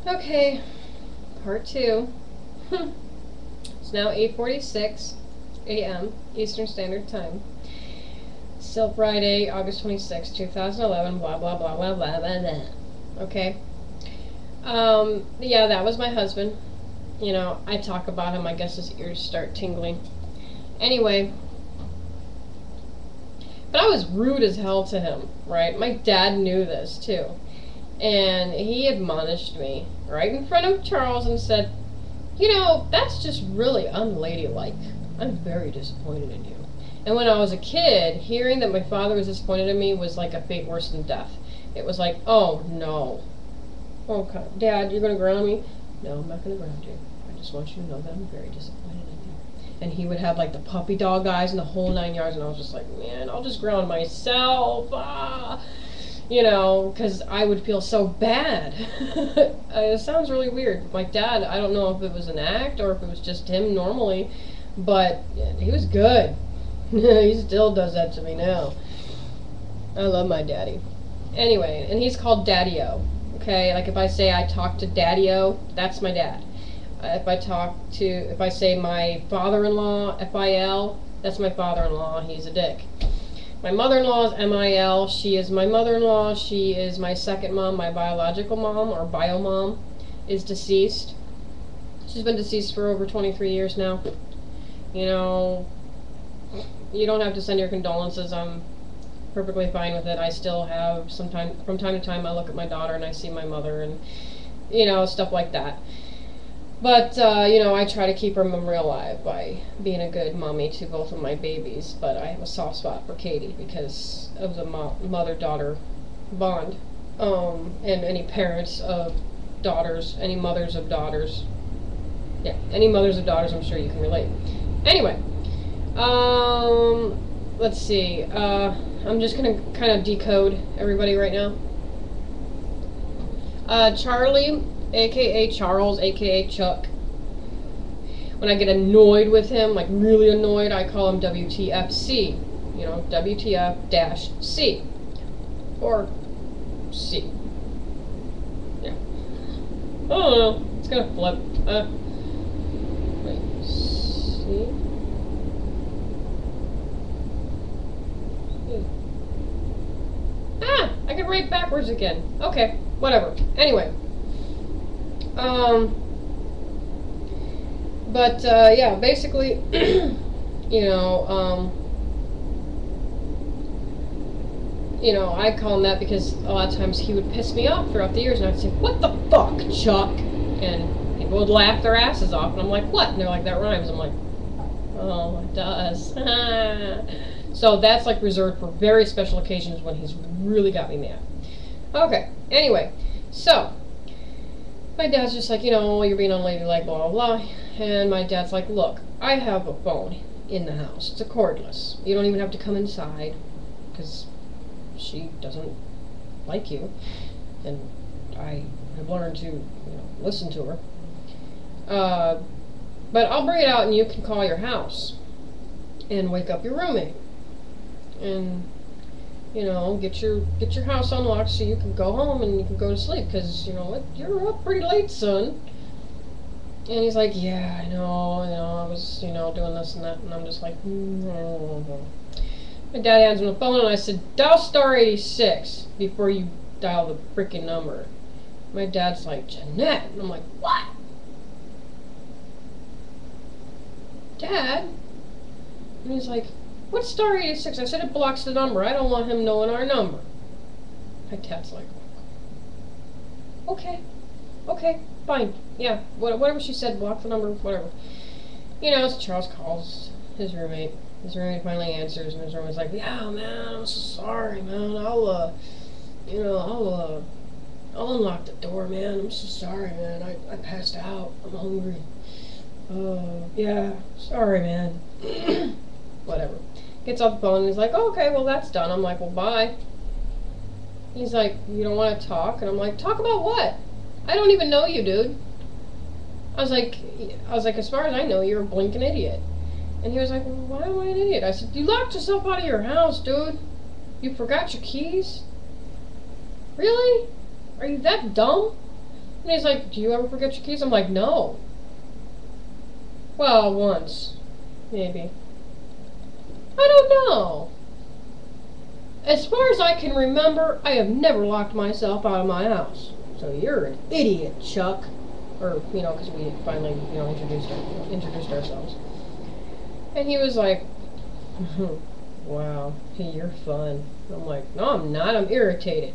Okay, part 2. It's now 8:46 a.m. Eastern Standard Time. Still Friday, August 26, 2011, blah, blah, blah, blah, blah, blah, blah. Okay? Yeah, that was my husband. You know, I talk about him, I guess his ears start tingling. Anyway, but I was rude as hell to him, right? My dad knew this, too. And he admonished me right in front of Charles and said, you know, that's just really unladylike. I'm very disappointed in you. And when I was a kid, hearing that my father was disappointed in me was like a fate worse than death. It was like, oh no. Okay, Dad, you're going to ground me? No, I'm not going to ground you. I just want you to know that I'm very disappointed in you. And he would have like the puppy dog eyes and the whole 9 yards, and I was just like, man, I'll just ground myself. You know, because I would feel so bad. It sounds really weird. My dad, I don't know if it was an act or if it was just him normally, but he was good. He still does that to me now. I love my daddy. Anyway, and he's called Daddy-O. Okay, like if I say I talk to Daddy-O, that's my dad. If I say my father-in-law, F-I-L, that's my father-in-law, he's a dick. My mother-in-law is M-I-L, she is my mother-in-law, she is my second mom, my biological mom, or bio-mom, is deceased. She's been deceased for over 23 years now. You know, you don't have to send your condolences, I'm perfectly fine with it. I still have, from time to time, I look at my daughter and I see my mother and, you know, stuff like that. But, you know, I try to keep her memory alive by being a good mommy to both of my babies. But I have a soft spot for Katie because of the mother-daughter bond. And any parents of daughters, any mothers of daughters. Yeah, any mothers of daughters, I'm sure you can relate. Anyway, let's see. I'm just going to kind of decode everybody right now. Charlie, a.k.a. Charles, a.k.a. Chuck. When I get annoyed with him, like really annoyed, I call him WTFC. You know, WTF-C. Or C. Yeah. I don't know. It's gonna flip. Wait. C? Ah! I can write backwards again. Okay. Whatever. Anyway. Yeah, basically, you know, I call him that because a lot of times he would piss me off throughout the years, and I'd say, what the fuck, Chuck? And people would laugh their asses off, and I'm like, what? And they're like, that rhymes. I'm like, oh, it does. So that's like reserved for very special occasions when he's really got me mad. Okay, anyway, so my dad's just like, you know, you're being unladylike, blah, blah, blah. And my dad's like, look, I have a phone in the house. It's a cordless. You don't even have to come inside because she doesn't like you. And I have learned to, you know, listen to her. But I'll bring it out and you can call your house and wake up your roommate. And, you know, get your house unlocked so you can go home and you can go to sleep, because, you know, you're up pretty late, son. And he's like, yeah, I know, I was, you know, doing this and that, and I'm just like, no. My dad hands me the phone, and I said, dial star 86 before you dial the freaking number. My dad's like, Jeanette, and I'm like, what? Dad? And he's like, what's star 86? I said it blocks the number. I don't want him knowing our number. My dad's like, okay, fine. Yeah, whatever she said, block the number, whatever. You know, so Charles calls his roommate. His roommate finally answers, and his roommate's like, yeah, man, I'm so sorry, man. I'll unlock the door, man. I'm so sorry, man. I passed out. I'm hungry. Yeah, sorry, man. Whatever. Gets off the phone and he's like, oh, okay, well, that's done. I'm like, well, bye. He's like, you don't want to talk? And I'm like, talk about what? I don't even know you, dude. I was like, as far as I know, you're a blinking idiot. And he was like, well, why am I an idiot? I said, you locked yourself out of your house, dude. You forgot your keys? Really? Are you that dumb? And he's like, do you ever forget your keys? I'm like, no. Well, once. Maybe. I don't know. As far as I can remember, I have never locked myself out of my house. So you're an idiot, Chuck. Or, because we finally, introduced ourselves. And he was like, wow, hey, you're fun. I'm like, no, I'm not. I'm irritated.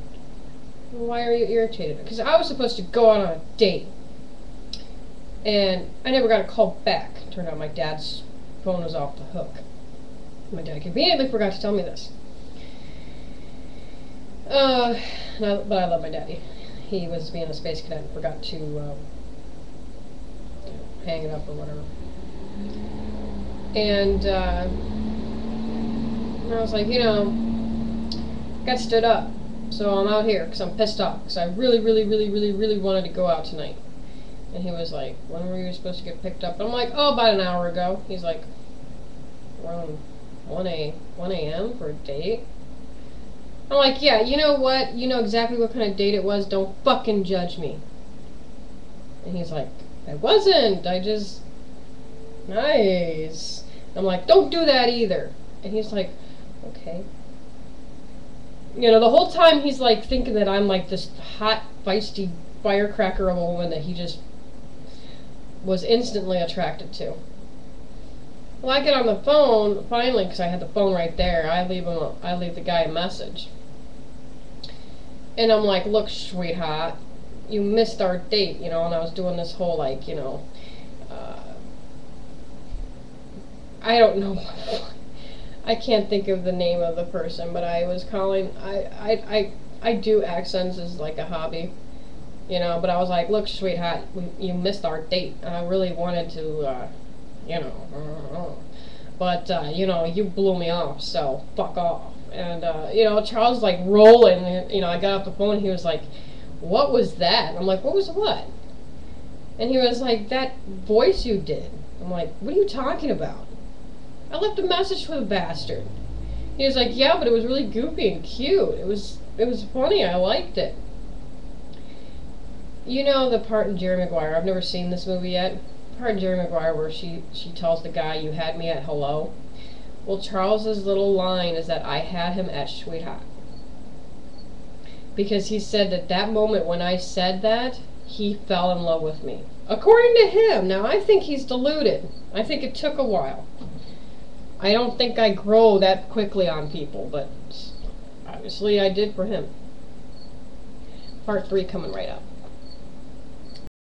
Why are you irritated? Because I was supposed to go out on a date. And I never got a call back. Turned out my dad's phone was off the hook. My dad conveniently forgot to tell me this. But I love my daddy. He was being a space cadet and forgot to hang it up or whatever. And I was like, got stood up. So I'm out here because I'm pissed off because I really, really, really, really, really wanted to go out tonight. And he was like, when were you supposed to get picked up? And I'm like, oh, about an hour ago. He's like, around 1 a.m. for a date? I'm like, yeah, you know what? You know exactly what kind of date it was. Don't fucking judge me. And he's like, I wasn't. I just... Nice. I'm like, don't do that either. And he's like, okay. The whole time he's like thinking that I'm like this hot, feisty firecracker of a woman that he just was instantly attracted to. Well, I get on the phone, finally, because I had the phone right there. I leave the guy a message. And I'm like, look, sweetheart, you missed our date, and I was doing this whole, like, I don't know. I can't think of the name of the person, but I was calling, I do accents as, like, a hobby, but I was like, look, sweetheart, you missed our date. I really wanted to, but, you blew me off, so fuck off. And, Charles was like rolling, and, I got off the phone and he was like, what was that? And I'm like, what was what? And he was like, that voice you did. I'm like, what are you talking about? I left a message for the bastard. He was like, yeah, but it was really goofy and cute. It was funny, I liked it. The part in Jerry Maguire, I've never seen this movie yet, the part in Jerry Maguire where she tells the guy, you had me at hello. Well, Charles's little line is that I had him at sweetheart. Because he said that moment when I said that, he fell in love with me. According to him. Now, I think he's deluded. I think it took a while. I don't think I grow that quickly on people, but obviously I did for him. Part 3 coming right up.